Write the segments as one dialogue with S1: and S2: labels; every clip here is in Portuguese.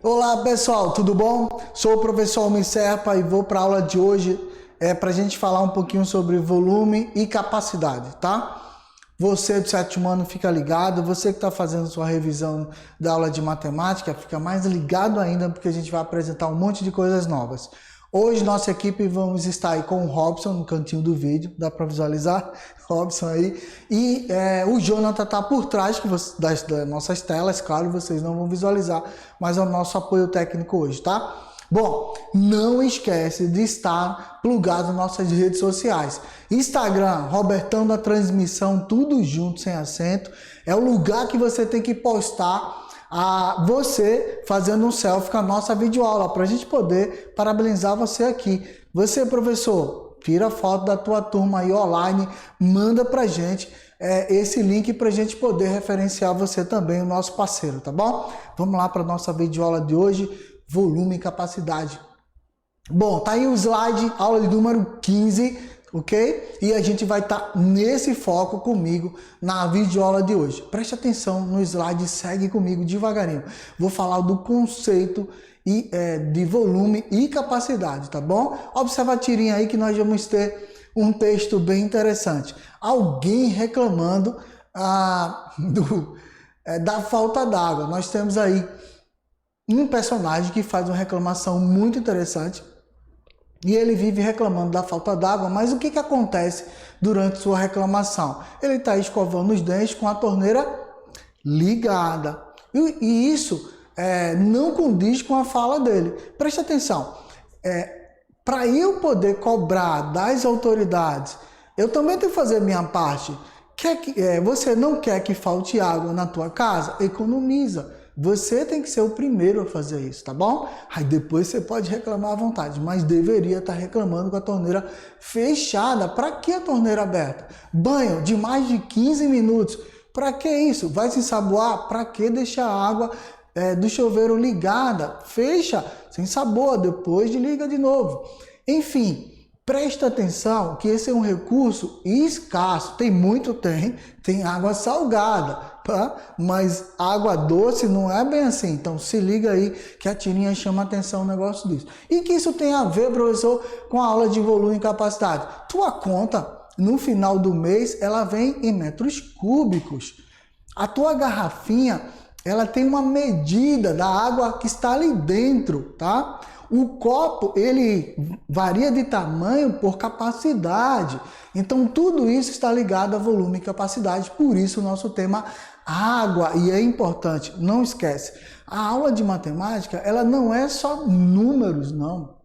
S1: Olá pessoal, tudo bom? Sou o professor Almir Serpa e vou para a aula de hoje para a gente falar um pouquinho sobre volume e capacidade, tá? Você do sétimo ano fica ligado, você que está fazendo sua revisão da aula de matemática fica mais ligado ainda porque a gente vai apresentar um monte de coisas novas. Hoje nossa equipe vamos estar aí com o Robson no cantinho do vídeo, dá para visualizar Robson aí, e o Jonathan está por trás das nossas telas, claro, vocês não vão visualizar, mas é o nosso apoio técnico hoje, tá? Bom, não esquece de estar plugado nas nossas redes sociais. Instagram, Robertão da Transmissão, tudo junto, sem acento, é o lugar que você tem que postar você fazendo um selfie com a nossa videoaula, para a gente poder parabenizar você aqui. Você, professor, tira foto da tua turma aí online, manda pra gente esse link para a gente poder referenciar você também, o nosso parceiro, tá bom? Vamos lá para a nossa videoaula de hoje, volume e capacidade. Bom, tá aí o slide, aula de número 15, ok? E a gente vai estar nesse foco comigo na videoaula de hoje. Preste atenção no slide, segue comigo devagarinho. Vou falar do conceito de volume e capacidade, tá bom? Observa a tirinha aí que nós vamos ter um texto bem interessante. Alguém reclamando da falta d'água. Nós temos aí um personagem que faz uma reclamação muito interessante e ele vive reclamando da falta d'água, mas o que acontece durante sua reclamação? Ele está escovando os dentes com a torneira ligada e isso não condiz com a fala dele. Preste atenção, para eu poder cobrar das autoridades, eu também tenho que fazer a minha parte. Você não quer que falte água na tua casa? Economiza. Você tem que ser o primeiro a fazer isso, tá bom? Aí depois você pode reclamar à vontade, mas deveria estar reclamando com a torneira fechada. Para que a torneira aberta? Banho de mais de 15 minutos. Para que isso? Vai se ensaboar? Para que deixar a água do chuveiro ligada? Fecha, sem sabor, depois liga de novo. Enfim, presta atenção que esse é um recurso escasso. Tem água salgada, tá? Mas água doce não é bem assim. Então se liga aí que a tirinha chama atenção um negócio disso. E que isso tem a ver, professor, com a aula de volume e capacidade. Tua conta, no final do mês, ela vem em metros cúbicos. A tua garrafinha, ela tem uma medida da água que está ali dentro, tá? O copo, ele varia de tamanho por capacidade. Então, tudo isso está ligado a volume e capacidade. Por isso, o nosso tema água. E é importante, não esquece. A aula de matemática, ela não é só números, não.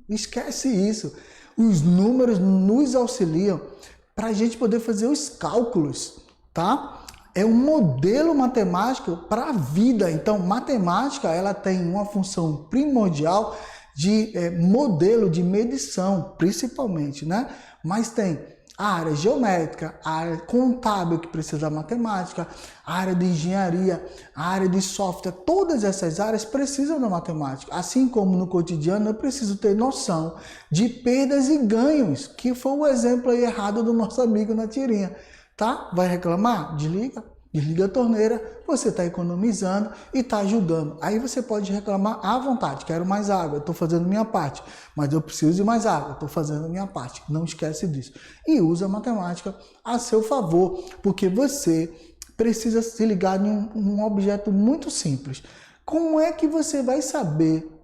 S1: Esquece isso. Os números nos auxiliam para a gente poder fazer os cálculos, tá? É um modelo matemático para a vida. Então, matemática, ela tem uma função primordial de modelo de medição, principalmente, né? Mas tem a área geométrica, a área contábil que precisa da matemática, a área de engenharia, a área de software, todas essas áreas precisam da matemática. Assim como no cotidiano, eu preciso ter noção de perdas e ganhos, que foi o exemplo aí errado do nosso amigo na tirinha. Tá? Vai reclamar? Desliga a torneira, você está economizando e está ajudando. Aí você pode reclamar à vontade, quero mais água, eu estou fazendo minha parte, mas eu preciso de mais água, estou fazendo a minha parte. Não esquece disso. E usa a matemática a seu favor, porque você precisa se ligar em um objeto muito simples. Como é que você vai saber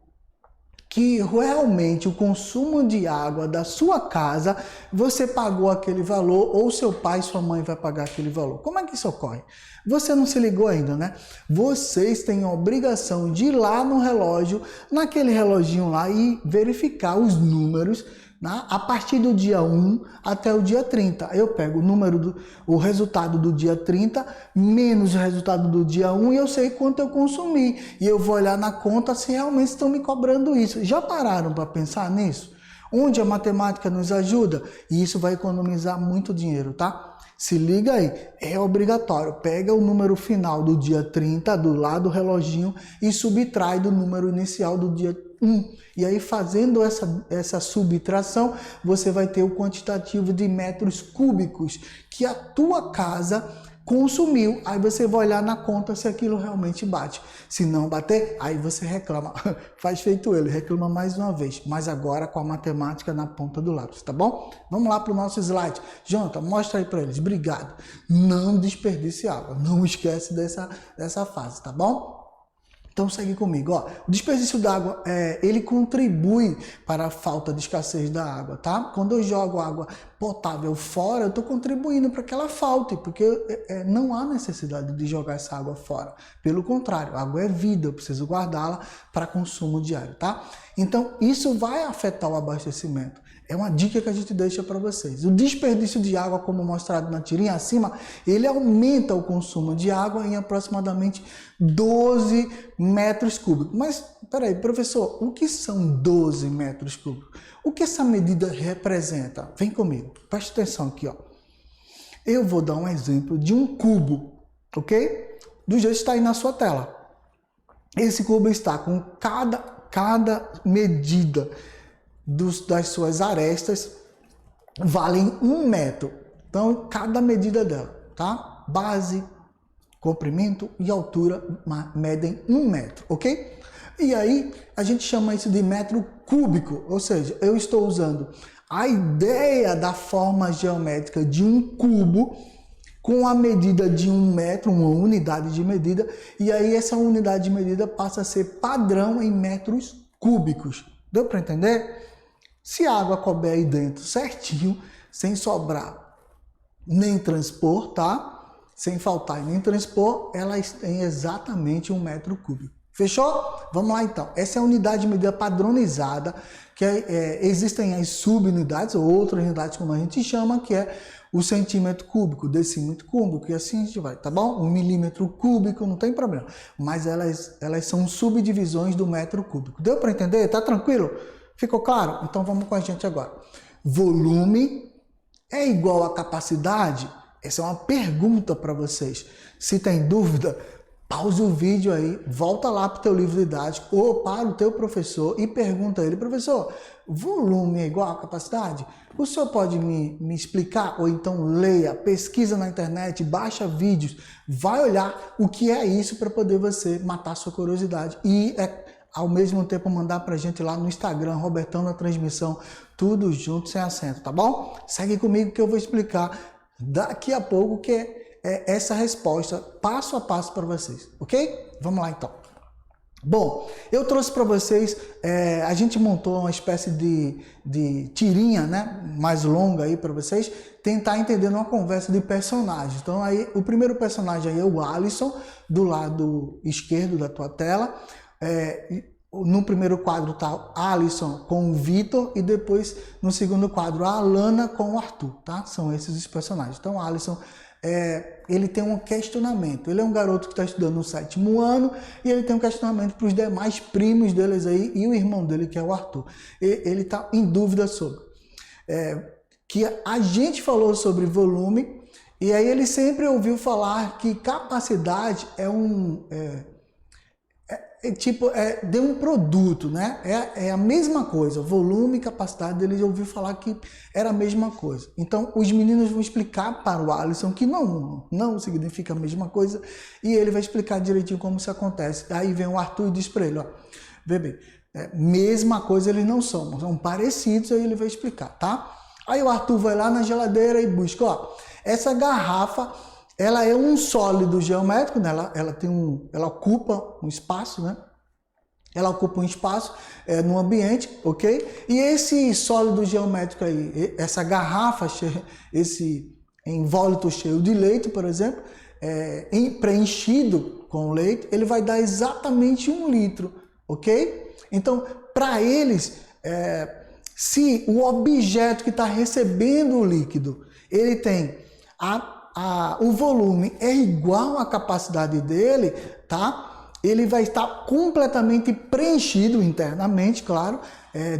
S1: que realmente o consumo de água da sua casa, você pagou aquele valor ou seu pai, sua mãe vai pagar aquele valor? Como é que isso ocorre? Você não se ligou ainda, né? Vocês têm a obrigação de ir lá no relógio, naquele reloginho lá e verificar os números, né? A partir do dia 1 até o dia 30. Eu pego o resultado do dia 30 menos o resultado do dia 1 e eu sei quanto eu consumi. E eu vou olhar na conta se realmente estão me cobrando isso. Já pararam para pensar nisso? Onde a matemática nos ajuda? E isso vai economizar muito dinheiro, tá? Se liga aí, é obrigatório. Pega o número final do dia 30 do lado do reloginho e subtrai do número inicial do dia 1. E aí, fazendo essa subtração, você vai ter o quantitativo de metros cúbicos que a tua casa consumiu. Aí você vai olhar na conta se aquilo realmente bate. Se não bater, aí você reclama. Faz feito ele, reclama mais uma vez. Mas agora com a matemática na ponta do lápis, tá bom? Vamos lá para o nosso slide. Jonathan, mostra aí para eles. Obrigado. Não desperdice água. Não esquece dessa fase, tá bom? Então segue comigo, ó. O desperdício d'água, ele contribui para a falta de escassez da água, tá? Quando eu jogo água potável fora, eu estou contribuindo para que ela falte, porque não há necessidade de jogar essa água fora. Pelo contrário, a água é vida, eu preciso guardá-la para consumo diário, tá? Então isso vai afetar o abastecimento. É uma dica que a gente deixa para vocês. O desperdício de água, como mostrado na tirinha acima, ele aumenta o consumo de água em aproximadamente 12 metros cúbicos. Mas, peraí, professor, o que são 12 metros cúbicos? O que essa medida representa? Vem comigo, preste atenção aqui, ó. Eu vou dar um exemplo de um cubo, ok? Do jeito que está aí na sua tela. Esse cubo está com cada medida das suas arestas valem 1 metro. Então, cada medida dela, tá? Base, comprimento e altura medem 1 metro, ok? E aí, a gente chama isso de metro cúbico, ou seja, eu estou usando a ideia da forma geométrica de um cubo com a medida de 1 metro, uma unidade de medida, e aí essa unidade de medida passa a ser padrão em metros cúbicos. Deu para entender? Se a água couber aí dentro certinho, sem sobrar nem transpor, tá? Sem faltar e nem transpor, ela tem exatamente 1 metro cúbico. Fechou? Vamos lá então. Essa é a unidade de medida padronizada, que existem as subunidades, ou outras unidades como a gente chama, que é o centímetro cúbico, decímetro cúbico, e assim a gente vai, tá bom? 1 milímetro cúbico, não tem problema. Mas elas são subdivisões do metro cúbico. Deu para entender? Tá tranquilo? Ficou claro? Então vamos com a gente agora. Volume é igual a capacidade? Essa é uma pergunta para vocês. Se tem dúvida, pausa o vídeo aí, volta lá para o teu livro didático ou para o teu professor e pergunta a ele, professor, volume é igual a capacidade? O senhor pode me explicar? Ou então leia, pesquisa na internet, baixa vídeos, vai olhar o que é isso para poder você matar sua curiosidade e ao mesmo tempo mandar pra gente lá no Instagram, Robertão na Transmissão, tudo junto, sem acento, tá bom? Segue comigo que eu vou explicar daqui a pouco que é essa resposta, passo a passo para vocês, ok? Vamos lá então. Bom, eu trouxe para vocês, a gente montou uma espécie de tirinha, né, mais longa aí para vocês, tentar entender uma conversa de personagens. Então aí, o primeiro personagem aí é o Alisson, do lado esquerdo da tua tela. No primeiro quadro está a Alisson com o Vitor e depois no segundo quadro a Alana com o Arthur, tá? São esses os personagens. Então, a Alisson, ele tem um questionamento. Ele é um garoto que está estudando no 7º ano e ele tem um questionamento para os demais primos deles aí e o irmão dele, que é o Arthur. Ele está em dúvida sobre. Que a gente falou sobre volume e aí ele sempre ouviu falar que capacidade de um produto, né? É a mesma coisa, volume e capacidade, ele já ouviu falar que era a mesma coisa. Então, os meninos vão explicar para o Alisson que não significa a mesma coisa e ele vai explicar direitinho como isso acontece. Aí vem o Arthur e diz para ele, ó, bebê, mesma coisa eles não são parecidos, aí ele vai explicar, tá? Aí o Arthur vai lá na geladeira e busca, ó, essa garrafa, ela é um sólido geométrico, né? Ela ocupa um espaço, né? Ela ocupa um espaço no ambiente, ok? E esse sólido geométrico aí, essa garrafa, esse invólucro cheio de leite, por exemplo, preenchido com leite, ele vai dar exatamente 1 litro, ok? Então, para eles, se o objeto que está recebendo o líquido, ele tem o volume é igual à capacidade dele, tá? Ele vai estar completamente preenchido internamente, claro,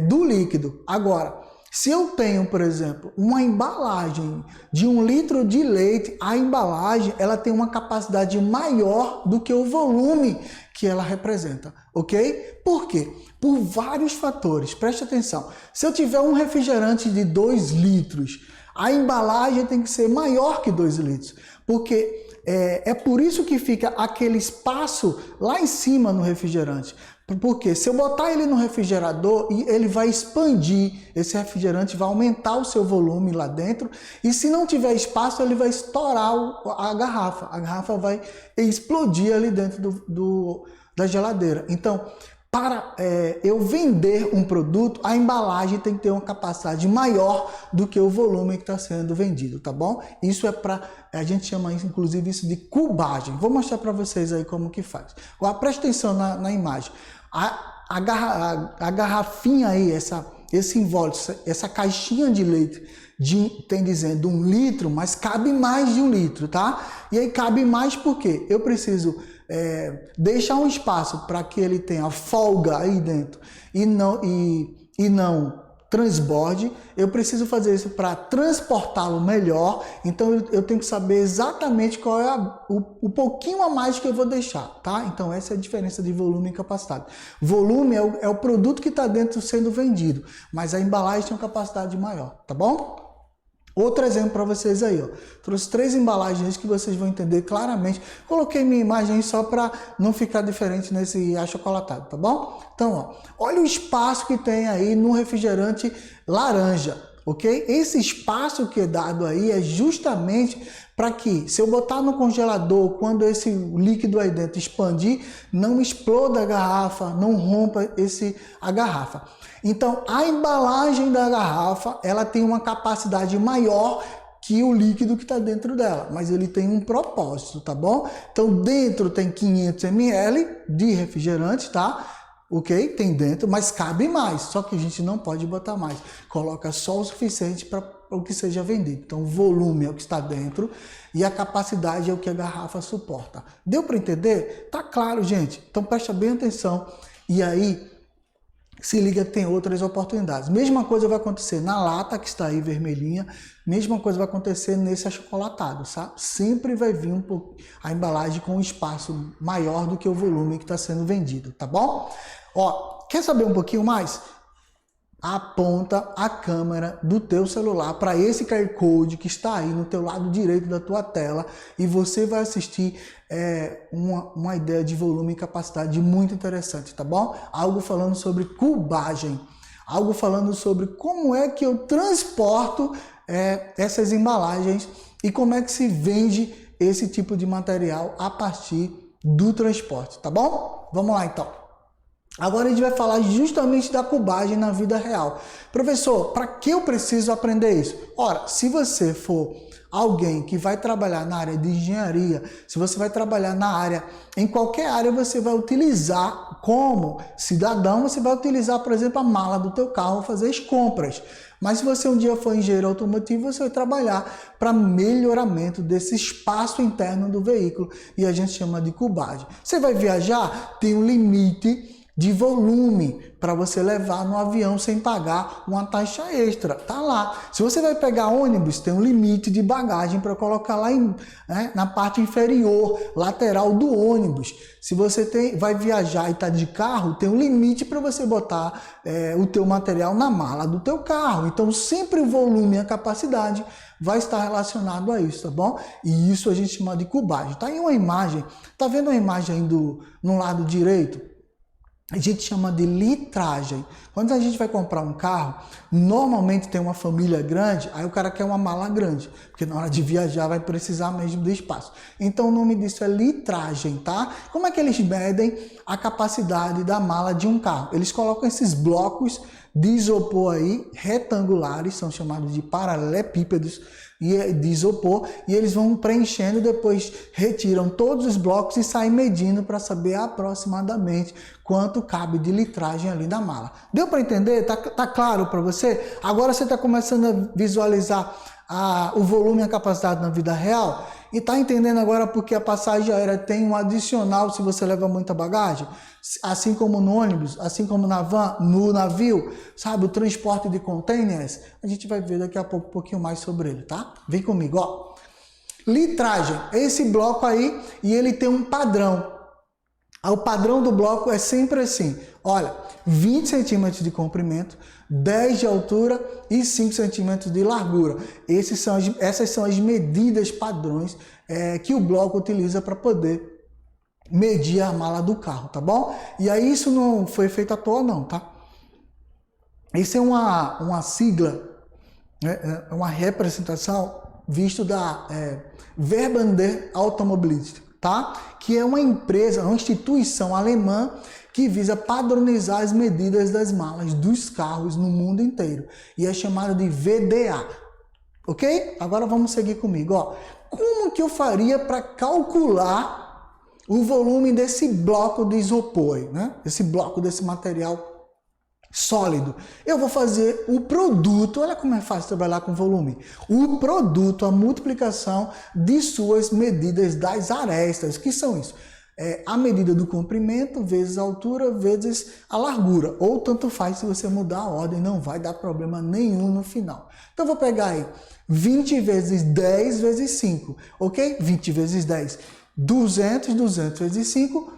S1: do líquido. Agora, se eu tenho, por exemplo, uma embalagem de 1 litro de leite, a embalagem ela tem uma capacidade maior do que o volume que ela representa, ok? Por quê? Por vários fatores, preste atenção. Se eu tiver um refrigerante de 2 litros, a embalagem tem que ser maior que 2 litros, porque É por isso que fica aquele espaço lá em cima no refrigerante. Porque se eu botar ele no refrigerador, ele vai expandir, esse refrigerante vai aumentar o seu volume lá dentro, e se não tiver espaço, ele vai estourar a garrafa vai explodir ali dentro da geladeira. Então, para eu vender um produto, a embalagem tem que ter uma capacidade maior do que o volume que está sendo vendido, tá bom? Isso a gente chama inclusive isso de cubagem. Vou mostrar para vocês aí como que faz. Preste atenção na imagem. A garrafinha aí, esse invólucro, essa caixinha de leite, tem dizendo 1 litro, mas cabe mais de 1 litro, tá? E aí cabe mais porque eu preciso deixar um espaço para que ele tenha folga aí dentro e não transborde. Eu preciso fazer isso para transportá-lo melhor, então eu tenho que saber exatamente qual é o pouquinho a mais que eu vou deixar, tá? Então essa é a diferença de volume e capacidade. Volume é o produto que está dentro sendo vendido, mas a embalagem tem uma capacidade maior, tá bom? Outro exemplo para vocês aí, ó. Trouxe 3 embalagens que vocês vão entender claramente. Coloquei minha imagem aí só para não ficar diferente nesse achocolatado, tá bom? Então, ó, olha o espaço que tem aí no refrigerante laranja, ok? Esse espaço que é dado aí é justamente para que, se eu botar no congelador, quando esse líquido aí dentro expandir, não exploda a garrafa, não rompa a garrafa. Então, a embalagem da garrafa, ela tem uma capacidade maior que o líquido que está dentro dela, mas ele tem um propósito, tá bom? Então, dentro tem 500 ml de refrigerante, tá? Ok? Tem dentro, mas cabe mais, só que a gente não pode botar mais. Coloca só o suficiente para o que seja vendido. Então, o volume é o que está dentro e a capacidade é o que a garrafa suporta. Deu para entender? Tá claro, gente? Então, presta bem atenção. E aí, se liga que tem outras oportunidades. Mesma coisa vai acontecer na lata, que está aí vermelhinha. Mesma coisa vai acontecer nesse achocolatado, sabe? Sempre vai vir a embalagem com um espaço maior do que o volume que está sendo vendido, tá bom? Ó, quer saber um pouquinho mais? Aponta a câmera do teu celular para esse QR Code que está aí no teu lado direito da tua tela e você vai assistir uma ideia de volume e capacidade muito interessante, tá bom? Algo falando sobre cubagem, algo falando sobre como é que eu transporto essas embalagens e como é que se vende esse tipo de material a partir do transporte, tá bom? Vamos lá então. Agora a gente vai falar justamente da cubagem na vida real. Professor, para que eu preciso aprender isso? Ora, se você for alguém que vai trabalhar na área de engenharia, se você vai trabalhar na área, em qualquer área você vai utilizar, como cidadão, você vai utilizar, por exemplo, a mala do teu carro, fazer as compras. Mas se você um dia for engenheiro automotivo, você vai trabalhar para melhoramento desse espaço interno do veículo e a gente chama de cubagem. Você vai viajar, tem um limite de volume para você levar no avião sem pagar uma taxa extra, tá lá. Se você vai pegar ônibus, tem um limite de bagagem para colocar lá na parte inferior, lateral do ônibus. Se você vai viajar e está de carro, tem um limite para você botar o teu material na mala do teu carro. Então sempre o volume e a capacidade vai estar relacionado a isso, tá bom? E isso a gente chama de cubagem. Tá aí uma imagem, tá vendo a imagem aí no lado direito? A gente chama de litragem. Quando a gente vai comprar um carro, normalmente tem uma família grande, aí o cara quer uma mala grande, porque na hora de viajar vai precisar mesmo de espaço. Então o nome disso é litragem, tá? Como é que eles medem a capacidade da mala de um carro? Eles colocam esses blocos de isopor aí, retangulares, são chamados de paralelepípedos de isopor, e eles vão preenchendo, depois retiram todos os blocos e saem medindo para saber aproximadamente quanto cabe de litragem ali na mala. Deu para entender? Tá claro para você? Agora você está começando a visualizar o volume e a capacidade na vida real? E tá entendendo agora porque a passagem aérea tem um adicional se você leva muita bagagem? Assim como no ônibus, assim como na van, no navio, sabe? O transporte de containers, a gente vai ver daqui a pouco um pouquinho mais sobre ele, tá? Vem comigo, ó. Litragem, esse bloco aí, e ele tem um padrão. O padrão do bloco é sempre assim, olha, 20 centímetros de comprimento, 10 de altura e 5 centímetros de largura. Essas são as medidas padrões que o bloco utiliza para poder medir a mala do carro, tá bom? E aí isso não foi feito à toa não, tá? Isso é uma sigla, é uma representação visto da Verbander Automobilistik, tá? Que é uma empresa, uma instituição alemã que visa padronizar as medidas das malas dos carros no mundo inteiro. E é chamada de VDA, ok? Agora vamos seguir comigo, ó. Como que eu faria para calcular o volume desse bloco de isopor, né? Esse bloco desse material sólido? Eu vou fazer o produto, olha como é fácil trabalhar com volume. O produto, a multiplicação de suas medidas das arestas. Que são isso? A medida do comprimento vezes a altura vezes a largura. Ou tanto faz, se você mudar a ordem, não vai dar problema nenhum no final. Então eu vou pegar aí 20 vezes 10 vezes 5, ok? 20 vezes 10, 200, 200 vezes 5,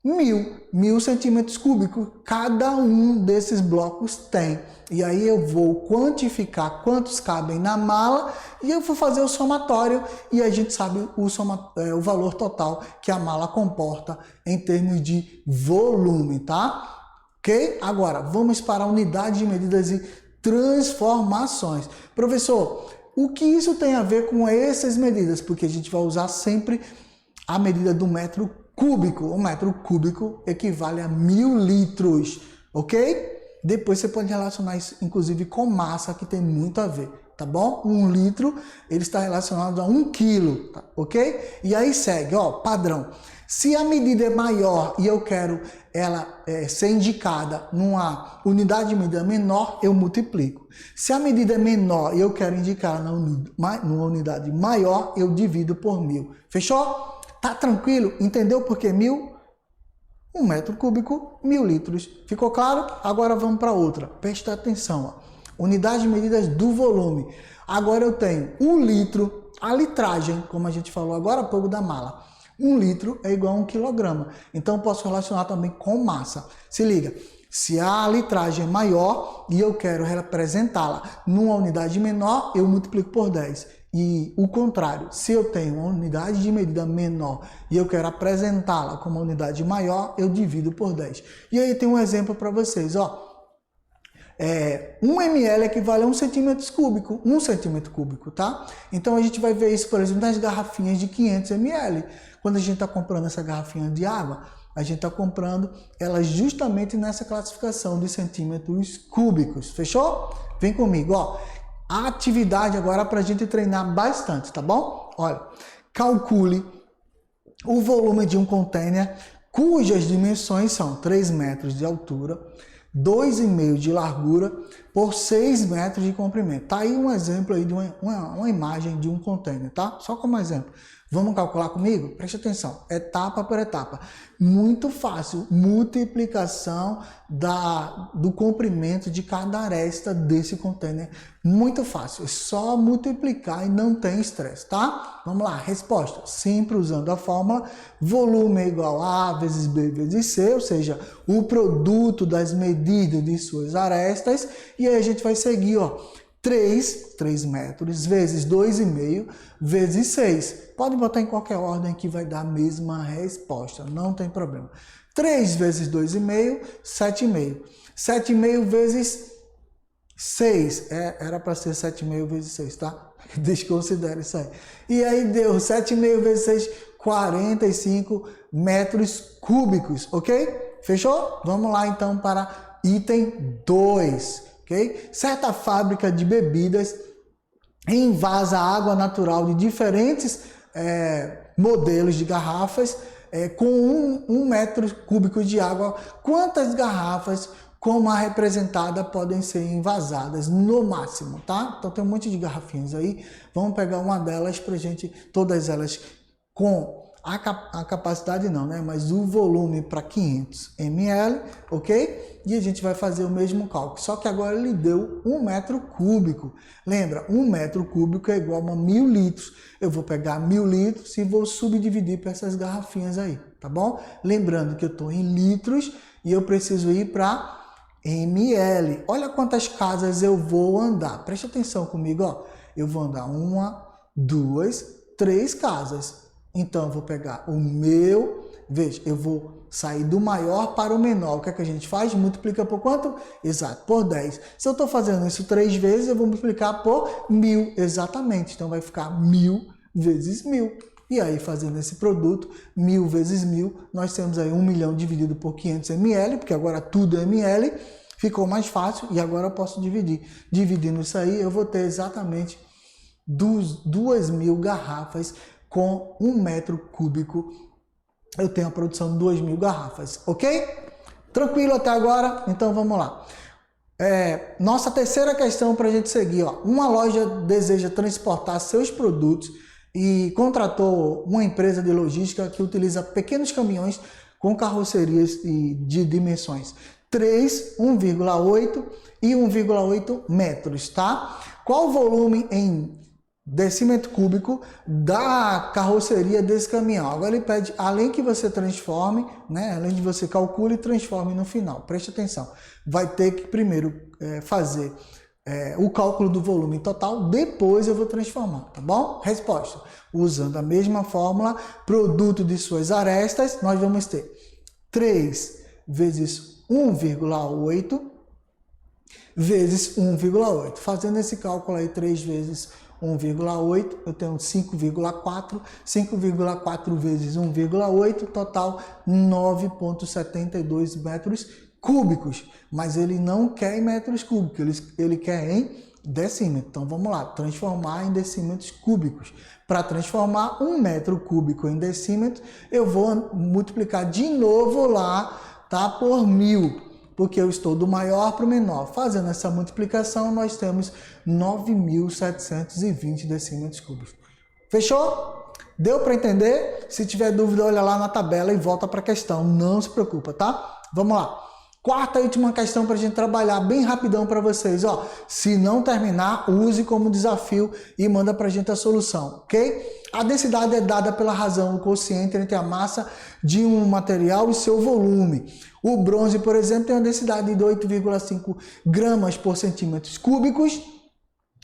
S1: 1000 centímetros cúbicos. Cada um desses blocos tem. E aí eu vou quantificar quantos cabem na mala e eu vou fazer o somatório e a gente sabe o valor total que a mala comporta em termos de volume, tá? Ok? Agora, vamos para a unidade de medidas e transformações. Professor, o que isso tem a ver com essas medidas? Porque a gente vai usar sempre a medida do metro cúbico. O metro cúbico equivale a 1000 litros, ok? Depois você pode relacionar isso, inclusive, com massa, que tem muito a ver, tá bom? 1 litro, ele está relacionado a 1 quilo, tá? Ok? E aí segue, ó, padrão. Se a medida é maior e eu quero ela ser indicada numa unidade de medida menor, eu multiplico. Se a medida é menor e eu quero indicar numa unidade maior, eu divido por 1000. Fechou? Tá tranquilo? Entendeu por que 1000? 1 metro cúbico, 1000 litros. Ficou claro? Agora vamos para outra. Presta atenção. Ó. Unidade de medidas do volume. Agora eu tenho 1 litro, a litragem, como a gente falou agora há pouco da mala. 1 litro é igual a 1 quilograma. Então eu posso relacionar também com massa. Se liga. Se a litragem é maior e eu quero representá-la numa unidade menor, eu multiplico por 10. E o contrário, se eu tenho uma unidade de medida menor e eu quero apresentá-la como uma unidade maior, eu divido por 10. E aí tem um exemplo para vocês, ó. 1 ml equivale a 1 centímetro cúbico, 1 centímetro cúbico, tá? Então a gente vai ver isso, por exemplo, nas garrafinhas de 500 ml. Quando a gente está comprando essa garrafinha de água, a gente está comprando ela justamente nessa classificação de centímetros cúbicos, fechou? Vem comigo, ó. A atividade agora para a gente treinar bastante, tá bom? Olha, calcule o volume de um container cujas dimensões são 3 metros de altura, 2,5 de largura por 6 metros de comprimento. Tá aí um exemplo aí de uma imagem de um container, tá? Só como exemplo. Vamos calcular comigo? Preste atenção, etapa por etapa. Muito fácil, multiplicação do comprimento de cada aresta desse container. Muito fácil, é só multiplicar e não tem estresse, tá? Vamos lá, resposta. Sempre usando a fórmula, volume é igual a A vezes B vezes C, ou seja, o produto das medidas de suas arestas. E aí a gente vai seguir, ó. 3 metros vezes 2,5 vezes 6. Pode botar em qualquer ordem que vai dar a mesma resposta, não tem problema. 3 vezes 2,5, 7,5. 7,5 vezes 6. Era para ser 7,5 vezes 6, tá? Desconsidere isso aí. E aí deu 7,5 vezes 6, 45 metros cúbicos, ok? Fechou? Vamos lá então para item 2. Okay? Certa fábrica de bebidas envasa água natural de diferentes modelos de garrafas com 1 metro cúbico de água. Quantas garrafas, como a representada, podem ser envasadas no máximo, tá? Então tem um monte de garrafinhas aí. Vamos pegar uma delas para gente, todas elas com a capacidade não, né? Mas o volume para 500 ml, ok? E a gente vai fazer o mesmo cálculo, só que agora ele deu 1 metro cúbico. Lembra, 1 metro cúbico é igual a 1000 litros. Eu vou pegar 1000 litros e vou subdividir para essas garrafinhas aí, tá bom? Lembrando que eu estou em litros e eu preciso ir para ml. Olha quantas casas eu vou andar. Preste atenção comigo, ó. Eu vou andar 1, 2, 3 casas. Então, eu vou pegar o meu, veja, eu vou sair do maior para o menor. O que é que a gente faz? Multiplica por quanto? Exato, por 10. Se eu estou fazendo isso 3 vezes, eu vou multiplicar por 1000, exatamente. Então, vai ficar 1000 vezes 1000. E aí, fazendo esse produto, 1000 vezes 1000, nós temos aí 1 milhão dividido por 500 ml, porque agora tudo é ml, ficou mais fácil e agora eu posso dividir. Dividindo isso aí, eu vou ter exatamente 2.000 garrafas com 1 metro cúbico. Eu tenho a produção de 2.000 garrafas, ok? Tranquilo até agora? Então vamos lá. Nossa terceira questão para a gente seguir, ó. Uma loja deseja transportar seus produtos e contratou uma empresa de logística que utiliza pequenos caminhões com carrocerias de dimensões 3, 1,8 e 1,8 metros, tá? Qual o volume em decímetro cúbico da carroceria desse caminhão? Agora ele pede, além que você transforme, né? Além de você calcule e transforme no final. Preste atenção. Vai ter que primeiro fazer o cálculo do volume total, depois eu vou transformar, tá bom? Resposta. Usando a mesma fórmula, produto de suas arestas, nós vamos ter 3 vezes 1,8 vezes 1,8. Fazendo esse cálculo aí, 3 vezes 1,8, eu tenho 5,4, 5,4 vezes 1,8, total 9,72 metros cúbicos. Mas ele não quer em metros cúbicos, ele quer em decímetro. Então vamos lá, transformar em decímetros cúbicos. Para transformar 1 metro cúbico em decímetro, eu vou multiplicar de novo lá, tá, por 1000. Porque eu estou do maior para o menor. Fazendo essa multiplicação, nós temos 9.720 decímetros cúbicos. Fechou? Deu para entender? Se tiver dúvida, olha lá na tabela e volta para a questão. Não se preocupa, tá? Vamos lá. Quarta e última questão para a gente trabalhar bem rapidão para vocês. Ó, se não terminar, use como desafio e manda para a gente a solução, ok? A densidade é dada pela razão do quociente entre a massa de um material e seu volume. O bronze, por exemplo, tem uma densidade de 8,5 gramas por centímetros cúbicos.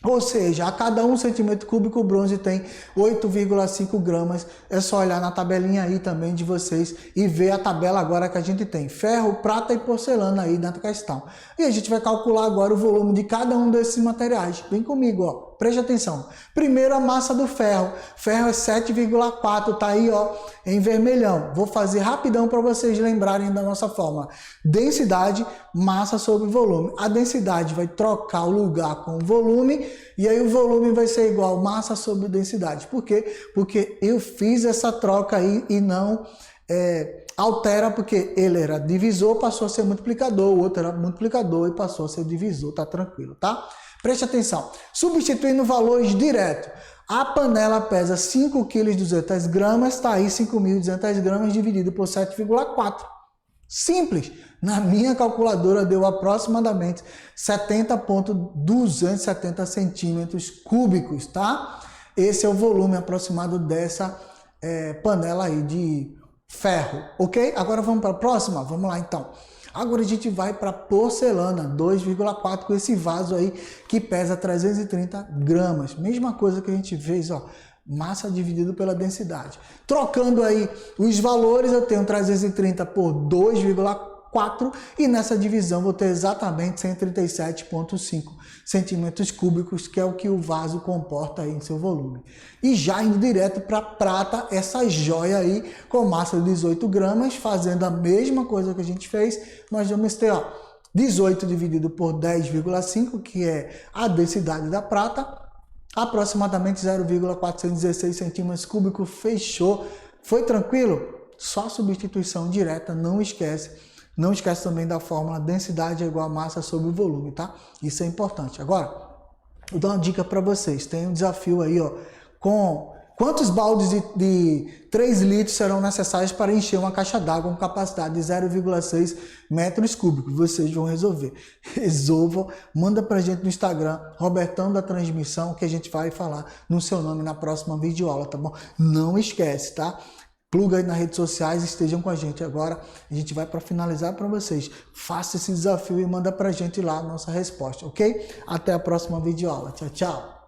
S1: Ou seja, a cada 1 centímetro cúbico o bronze tem 8,5 gramas. É só olhar na tabelinha aí também de vocês e ver a tabela agora que a gente tem. Ferro, prata e porcelana aí na questão. E a gente vai calcular agora o volume de cada um desses materiais. Vem comigo, ó. Preste atenção. Primeiro a massa do ferro. Ferro é 7,4, tá aí, ó, em vermelhão. Vou fazer rapidão para vocês lembrarem da nossa fórmula. Densidade, massa sobre volume. A densidade vai trocar o lugar com o volume e aí o volume vai ser igual massa sobre densidade. Por quê? Porque eu fiz essa troca aí e não altera, porque ele era divisor, passou a ser multiplicador, o outro era multiplicador e passou a ser divisor, tá tranquilo, tá? Preste atenção, substituindo valores direto, a panela pesa 5,2 kg, está aí 5.200 gramas dividido por 7,4. Simples, na minha calculadora deu aproximadamente 70,270 centímetros cúbicos, tá? Esse é o volume aproximado dessa panela aí de ferro, ok? Agora vamos para a próxima? Vamos lá então. Agora a gente vai para porcelana, 2,4 com esse vaso aí que pesa 330 gramas. Mesma coisa que a gente fez, ó, massa dividido pela densidade. Trocando aí os valores, eu tenho 330 por 2,4 e nessa divisão vou ter exatamente 137,5 centímetros cúbicos, que é o que o vaso comporta aí em seu volume. E já indo direto para prata, essa joia aí com massa de 18 gramas, fazendo a mesma coisa que a gente fez, nós vamos ter, ó, 18 dividido por 10,5, que é a densidade da prata, aproximadamente 0,416 centímetros cúbicos. Fechou? Foi tranquilo? Só substituição direta, não esquece. Não esquece também da fórmula densidade é igual a massa sobre o volume, tá? Isso é importante. Agora, vou dar uma dica para vocês. Tem um desafio aí, ó, com Quantos baldes de 3 litros serão necessários para encher uma caixa d'água com capacidade de 0,6 metros cúbicos? Vocês vão resolver. Resolvam, manda pra gente no Instagram, Robertão da Transmissão, que a gente vai falar no seu nome na próxima videoaula, tá bom? Não esquece, tá? Pluga aí nas redes sociais, estejam com a gente agora. A gente vai para finalizar para vocês. Faça esse desafio e manda pra gente lá a nossa resposta, ok? Até a próxima videoaula. Tchau, tchau.